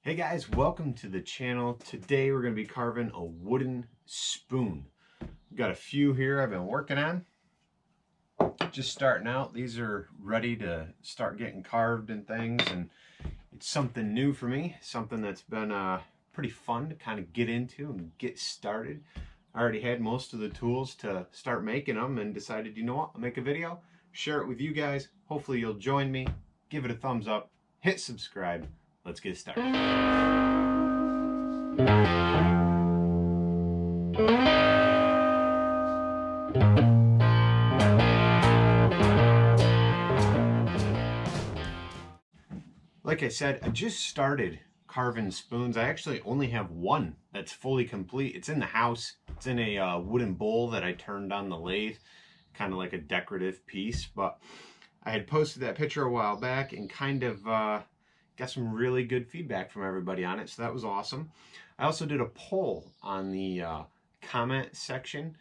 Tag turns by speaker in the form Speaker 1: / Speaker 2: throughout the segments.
Speaker 1: Hey guys, welcome to the channel. Today we're going to be carving a wooden spoon. We've got a few here I've been working on. Just starting out. These are ready to start getting carved and things, and it's something new for me, something that's been pretty fun to kind of get into and get started. I already had most of the tools to start making them and decided, you know what, I'll make a video, share it with you guys. Hopefully you'll join me, give it a thumbs up, hit subscribe. Let's get started. Like I said, I just started carving spoons. I actually only have one that's fully complete. It's in the house. It's in a wooden bowl that I turned on the lathe, kind of like a decorative piece. But I had posted that picture a while back and kind of got some really good feedback from everybody on it, so that was awesome. I also did a poll on the comment section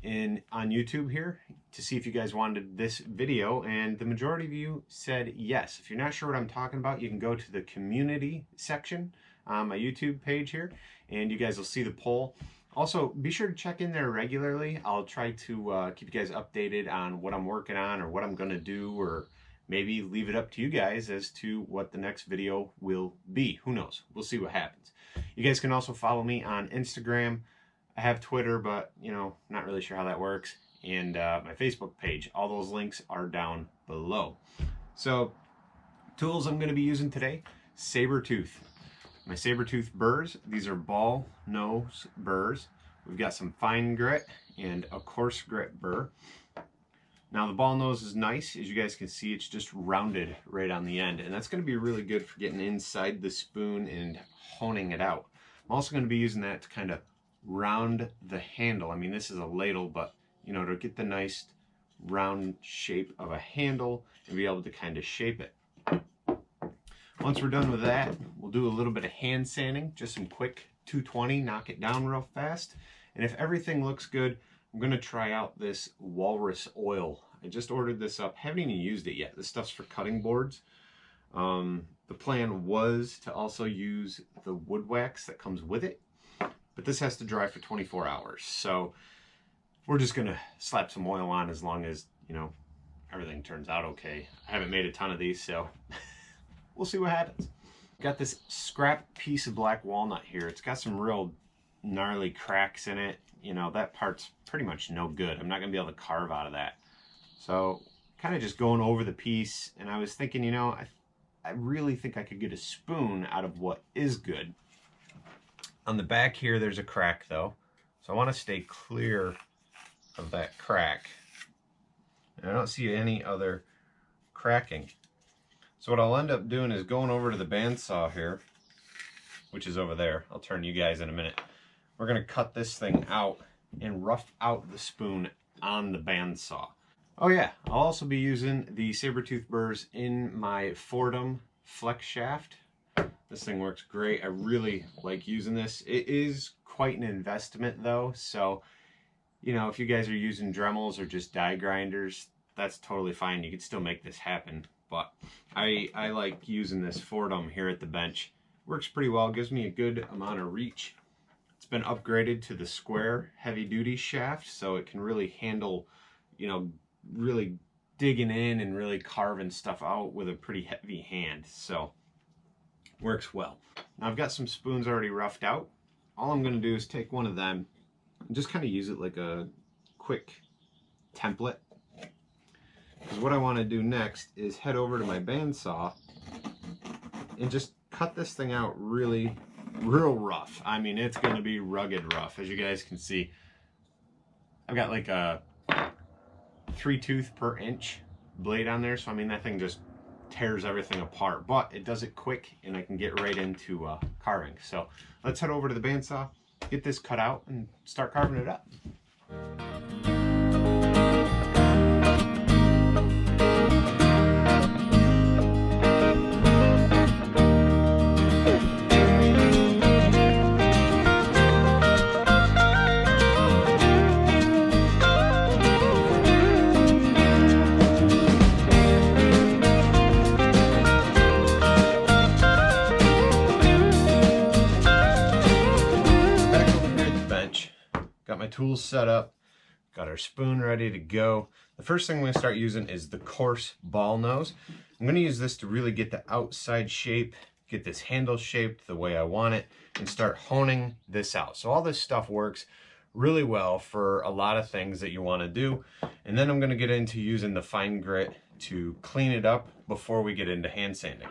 Speaker 1: on YouTube here to see if you guys wanted this video, and the majority of you said yes. If you're not sure what I'm talking about, you can go to the community section on my YouTube page here, and you guys will see the poll. Also, be sure to check in there regularly. I'll try to keep you guys updated on what I'm working on or what I'm going to do, or maybe leave it up to you guys as to what the next video will be. Who knows? We'll see what happens. You guys can also follow me on Instagram. I have Twitter, but, you know, not really sure how that works. And my Facebook page. All those links are down below. So, tools I'm going to be using today. Saburrtooth. My saburrtooth burrs. These are ball nose burrs. We've got some fine grit and a coarse grit burr. Now the ball nose is nice. As you guys can see, it's just rounded right on the end, and that's going to be really good for getting inside the spoon and honing it out. I'm also going to be using that to kind of round the handle. I mean, this is a ladle, but you know, to get the nice round shape of a handle and be able to kind of shape it. Once we're done with that, we'll do a little bit of hand sanding, just some quick 220, knock it down real fast. And if everything looks good, I'm going to try out this walrus oil. I just ordered this up. Haven't even used it yet. This stuff's for cutting boards. The plan was to also use the wood wax that comes with it, but this has to dry for 24 hours. So we're just going to slap some oil on as long as, you know, everything turns out okay. I haven't made a ton of these, so we'll see what happens. Got this scrap piece of black walnut here. It's got some real gnarly cracks in it. You know, that part's pretty much no good. I'm not going to be able to carve out of that. So, kind of just going over the piece, and I was thinking, you know, I really think I could get a spoon out of what is good. On the back here, there's a crack, though. So I want to stay clear of that crack. And I don't see any other cracking. So what I'll end up doing is going over to the bandsaw here, which is over there. I'll turn you guys in a minute. We're going to cut this thing out and rough out the spoon on the bandsaw. Oh yeah, I'll also be using the saburrtooth burrs in my Foredom flex shaft. This thing works great. I really like using this. It is quite an investment though, so you know, if you guys are using Dremels or just die grinders, that's totally fine. You can still make this happen, but I like using this Foredom here at the bench. Works pretty well, gives me a good amount of reach. It's been upgraded to the square heavy duty shaft, so it can really handle, you know, really digging in and really carving stuff out with a pretty heavy hand. So works well. Now I've got some spoons already roughed out. All I'm going to do is take one of them and just kind of use it like a quick template. Because what I want to do next is head over to my bandsaw and just cut this thing out real rough. I mean, it's going to be rugged rough. As you guys can see, I've got like a 3-tooth per inch blade on there, so I mean that thing just tears everything apart, but it does it quick and I can get right into carving. So let's head over to the bandsaw, get this cut out, and start carving it up. tools set up, got our spoon ready to go. The first thing I'm going to start using is the coarse ball nose. I'm going to use this to really get the outside shape, get this handle shaped the way I want it, and start honing this out. So all this stuff works really well for a lot of things that you want to do. And then I'm going to get into using the fine grit to clean it up before we get into hand sanding.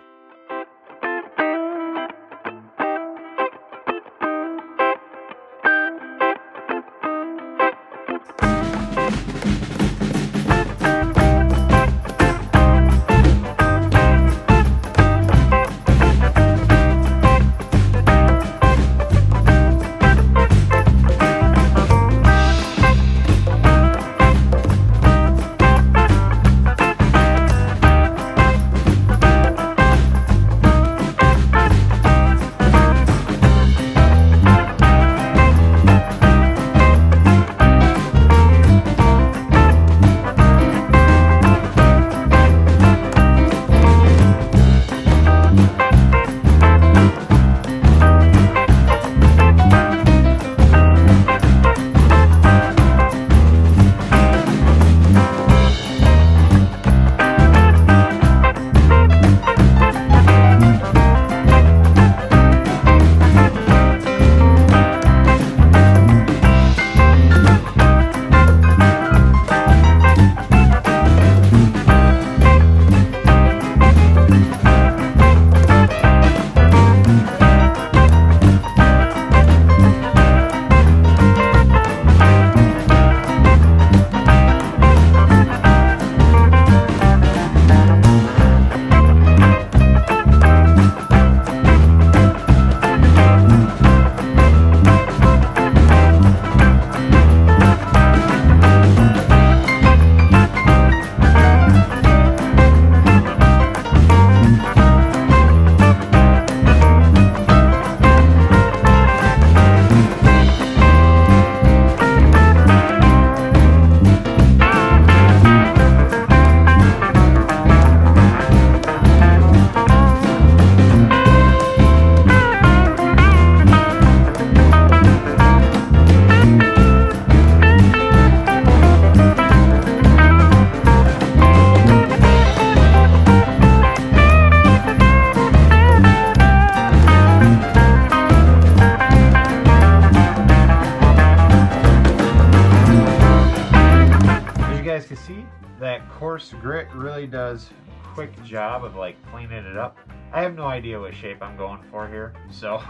Speaker 1: Can see that coarse grit really does a quick job of like cleaning it up. I have no idea what shape I'm going for here, so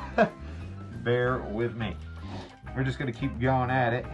Speaker 1: bear with me. We're just going to keep going at it.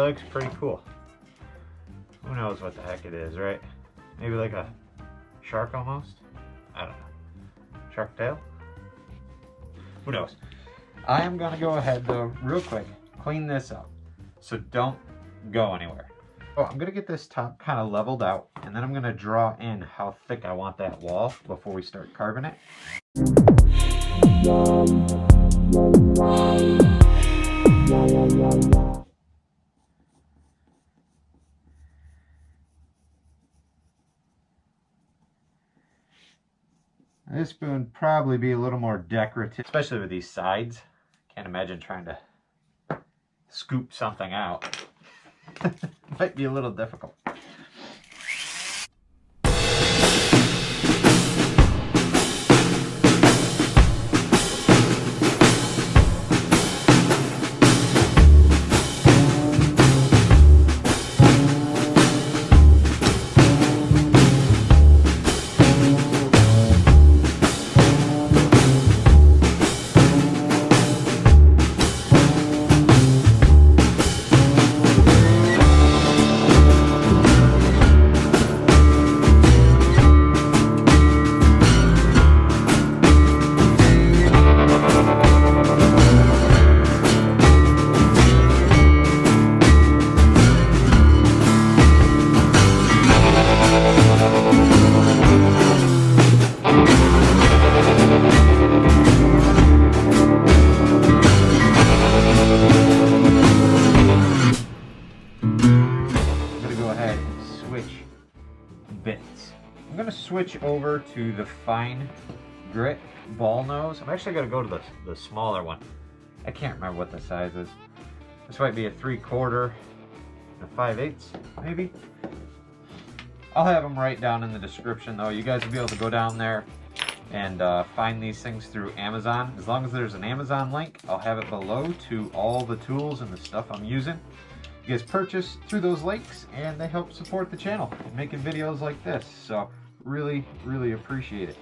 Speaker 2: looks pretty cool. Who knows what the heck it is, right? Maybe like a shark almost? I don't know. Shark tail? Who knows? I am gonna go ahead though, real quick, clean this up. So don't go anywhere. Oh, I'm gonna get this top kind of leveled out, and then I'm gonna draw in how thick I want that wall before we start carving it. This spoon would probably be a little more decorative, especially with these sides. Can't imagine trying to scoop something out. Might be a little difficult. Switch over to the fine grit ball nose. I'm actually going to go to the smaller one. I can't remember what the size is. This might be a 3/4, a 5/8 maybe. I'll have them right down in the description though. You guys will be able to go down there and find these things through Amazon. As long as there's an Amazon link, I'll have it below to all the tools and the stuff I'm using. You guys purchase through those links and they help support the channel and making videos like this. So really, really appreciate it.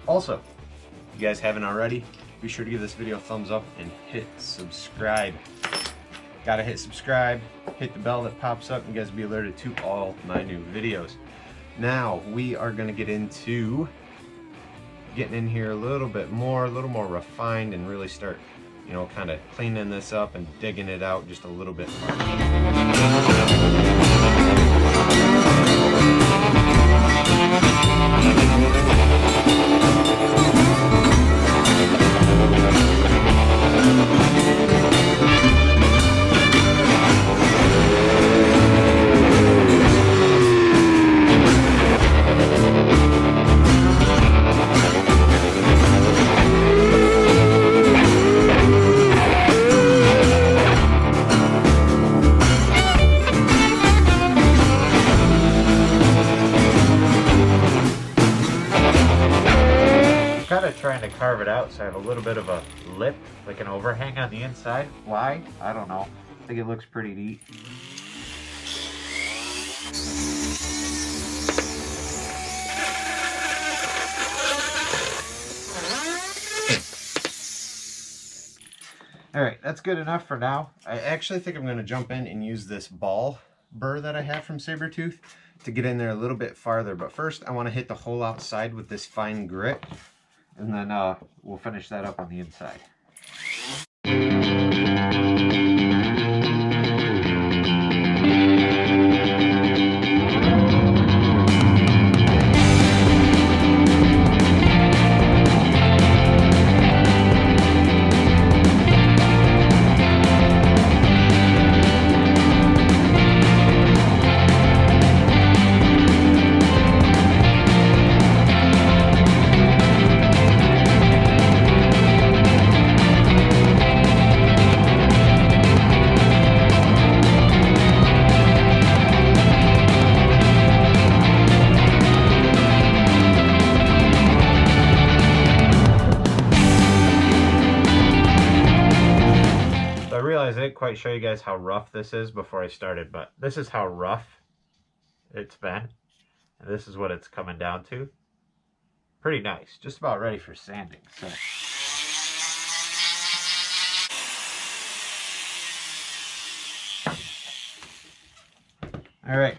Speaker 2: Also, if you guys haven't already, be sure to give this video a thumbs up and hit subscribe. Gotta hit subscribe, hit the bell that pops up, and you guys will be alerted to all my new videos. Now, we are gonna get into getting in here a little more refined and really start, you know, kind of cleaning this up and digging it out just a little bit more. Trying to carve it out so I have a little bit of a lip, like an overhang on the inside. Why? I don't know. I think it looks pretty neat. Alright, that's good enough for now. I actually think I'm going to jump in and use this ball burr that I have from Saburrtooth to get in there a little bit farther. But first, I want to hit the hole outside with this fine grit. And then we'll finish that up on the inside. I didn't quite show you guys how rough this is before I started, but this is how rough it's been. And this is what it's coming down to. Pretty nice. Just about ready for sanding. So. All right,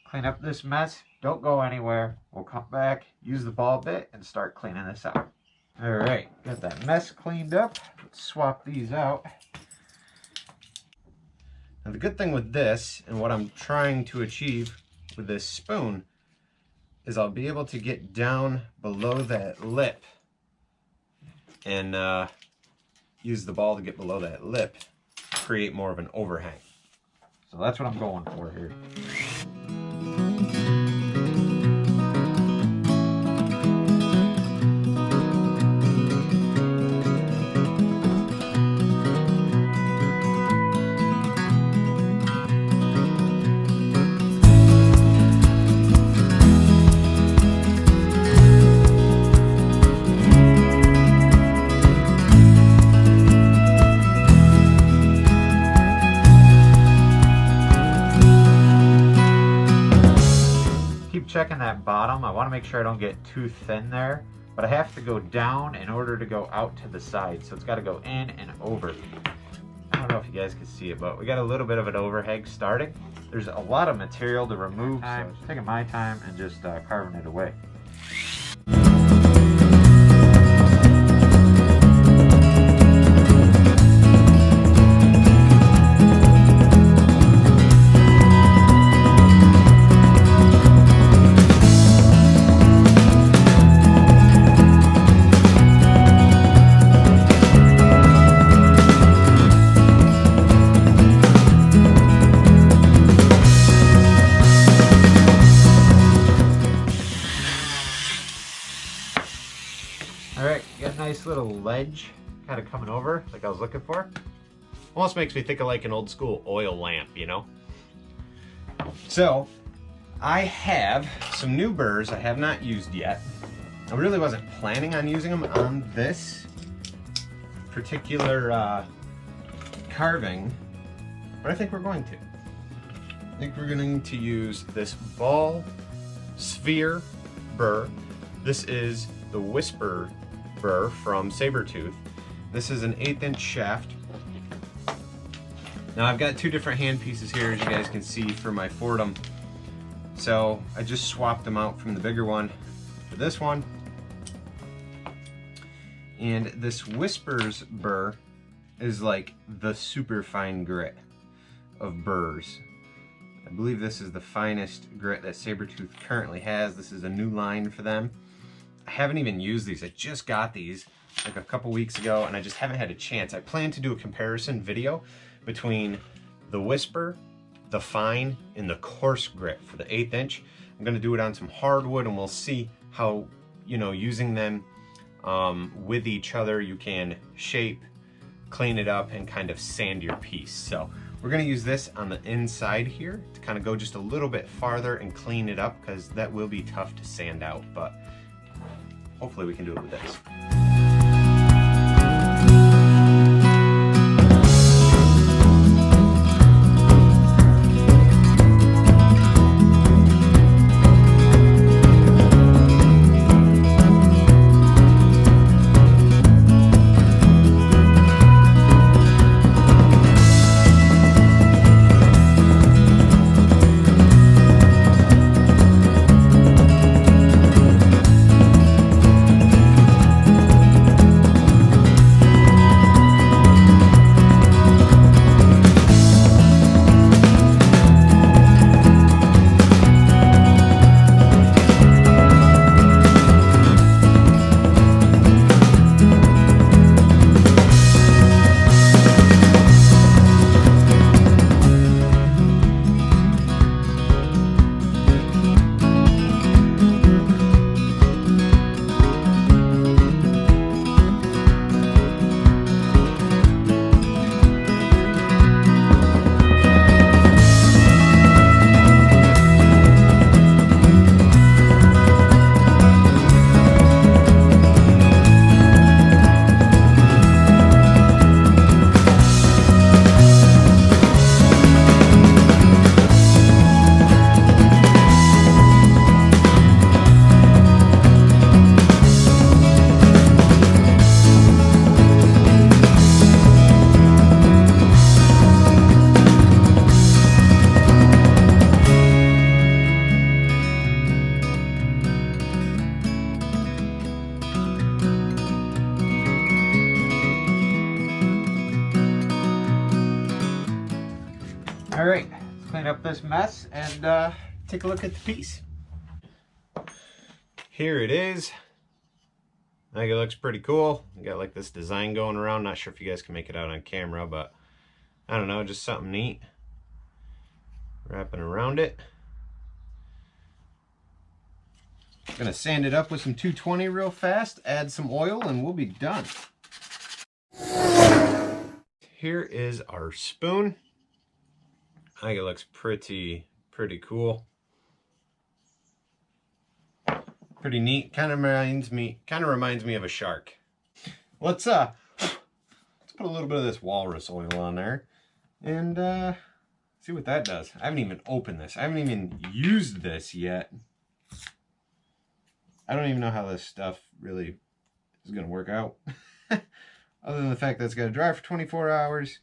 Speaker 2: clean up this mess. Don't go anywhere. We'll come back, use the ball bit, and start cleaning this out. All right, got that mess cleaned up. Let's swap these out.
Speaker 1: Now the good thing with this, and what I'm trying to achieve with this spoon, is I'll be able to get down below that lip and use the ball to get below that lip, create more of an overhang.
Speaker 2: So that's what I'm going for here. Checking that bottom. I want to make sure I don't get too thin there, but I have to go down in order to go out to the side, so it's got to go in and over. I don't know if you guys can see it, but we got a little bit of an overhang starting. There's a lot of material to remove, so I'm taking my time and just carving it away. Nice little ledge kind of coming over like I was looking for.
Speaker 1: Almost makes me think of like an old school oil lamp, you know? So I have some new burrs I have not used yet. I really wasn't planning on using them on this particular carving, but I think we're going to. I think we're going to use this ball sphere burr. This is the Whisper burr from Saburrtooth. This is an 1/8 inch shaft. Now I've got two different hand pieces here, as you guys can see, for my Foredom. So I just swapped them out from the bigger one for this one. And this Whispers burr is like the super fine grit of burrs. I believe this is the finest grit that Saburrtooth currently has. This is a new line for them. I haven't even used these. I just got these like a couple weeks ago and I just haven't had a chance. I plan to do a comparison video between the Whisper, the fine, and the coarse grit for the 1/8 inch. I'm gonna do it on some hardwood and we'll see how, you know, using them with each other, you can shape, clean it up, and kind of sand your piece. So we're gonna use this on the inside here to kind of go just a little bit farther and clean it up, because that will be tough to sand out, but hopefully we can do it with this.
Speaker 2: right, let's clean up this mess and take a look at the piece.
Speaker 1: Here it is. I think it looks pretty cool. We got like this design going around. Not sure if you guys can make it out on camera, but I don't know, just something neat. Wrapping around it. Gonna sand it up with some 220 real fast, add some oil, and we'll be done. Here is our spoon. I think it looks pretty cool. Pretty neat. Kind of reminds me of a shark. Let's put a little bit of this walrus oil on there and see what that does. I haven't even opened this. I haven't even used this yet. I don't even know how this stuff really is gonna work out. Other than the fact that it's gotta dry for 24 hours,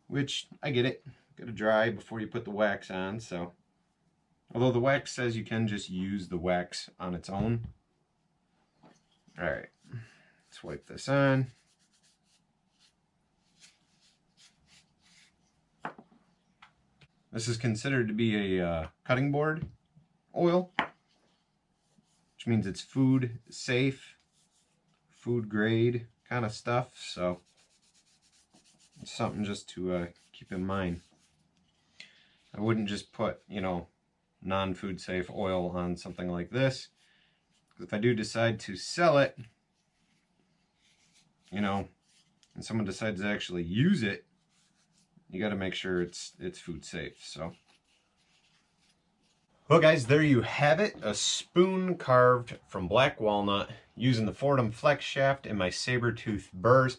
Speaker 1: which I get it. Gotta dry before you put the wax on, so. Although the wax says you can just use the wax on its own. All right, let's wipe this on. This is considered to be a cutting board oil, which means it's food safe, food grade kind of stuff. So it's something just to keep in mind. I wouldn't just put, you know, non-food safe oil on something like this. If I do decide to sell it, you know, and someone decides to actually use it, you got to make sure it's food safe. So, well guys, there you have it, a spoon carved from black walnut using the Foredom flex shaft and my saburrtooth burrs.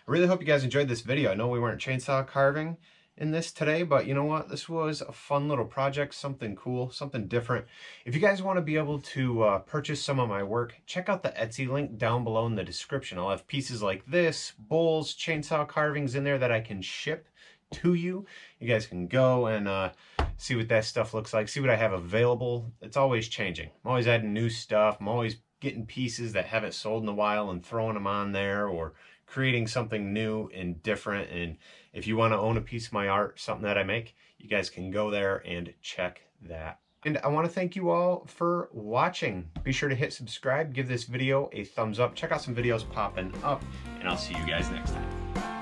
Speaker 1: I really hope you guys enjoyed this video. I know we weren't chainsaw carving in this today, but you know what, this was a fun little project, something cool, something different. If you guys want to be able to purchase some of my work, check out the Etsy link down below in the description. I'll have pieces like this, bowls, chainsaw carvings in there that I can ship to you. You guys can go and see what that stuff looks like, see what I have available. It's always changing. I'm always adding new stuff. I'm always getting pieces that haven't sold in a while and throwing them on there, or creating something new and different. And if you want to own a piece of my art, something that I make, you guys can go there and check that. And I want to thank you all for watching. Be sure to hit subscribe, give this video a thumbs up, check out some videos popping up, and I'll see you guys next time.